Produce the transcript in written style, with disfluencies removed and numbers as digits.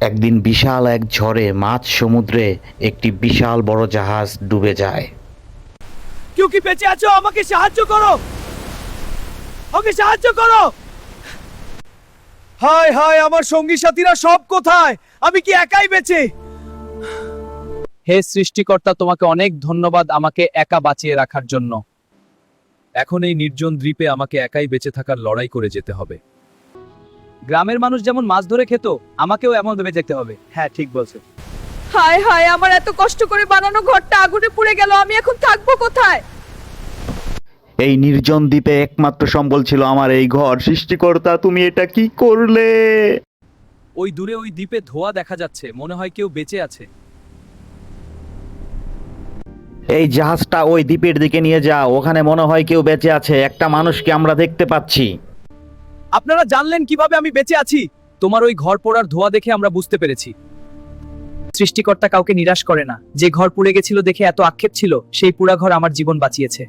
একদিন বিশাল এক ঝড়ে মাঝ সমুদ্রে একটি বিশাল বড় জাহাজ ডুবে যায়। কেউ কি বেঁচে আছো? আমাকে সাহায্য করো, আমাকে সাহায্য করো। হায় হায়, আমার সঙ্গী সাথীরা সব কোথায়? আমি কি একাই বেঁচে? হে সৃষ্টিকর্তা, তোমাকে অনেক ধন্যবাদ আমাকে একা বাঁচিয়ে রাখার জন্য। এখন এই নির্জন দ্বীপে আমাকে একাই বেঁচে থাকার লড়াই করে যেতে হবে। গ্রামের মানুষ যেমন মাছ ধরে খেত, আমাকেও এমন ভেবে যেতে হবে। হ্যাঁ, ঠিক বলছো। হায় হায়, আমার এত কষ্ট করে বানানো ঘরটা আগুনে পুড়ে গেল, আমি এখন থাকবো কোথায়? এই নির্জন দ্বীপে একমাত্র সম্বল ছিল আমার এই ঘর। সৃষ্টিকর্তা, তুমি এটা কি করলে? ওই দূরে ওই দ্বীপে ধোঁয়া দেখা যাচ্ছে, মনে হয় কেউ বেঁচে আছে। এই জাহাজটা ওই দ্বীপের দিকে নিয়ে যাও, ওখানে মনে হয় কেউ বেঁচে আছে। একটা মানুষকে আমরা দেখতে পাচ্ছি। আপনারা জানলেন কিভাবে আমি বেঁচে আছি? তোমার ওই ঘর পোড়ার ধোঁয়া দেখে আমরা বুঝতে পেরেছি। সৃষ্টিকর্তা কাউকে নিরাশ করে না। যে ঘর পুড়ে গেছিল দেখে এত আক্ষেপ ছিল, সেই পুরা ঘর আমার জীবন বাঁচিয়েছে।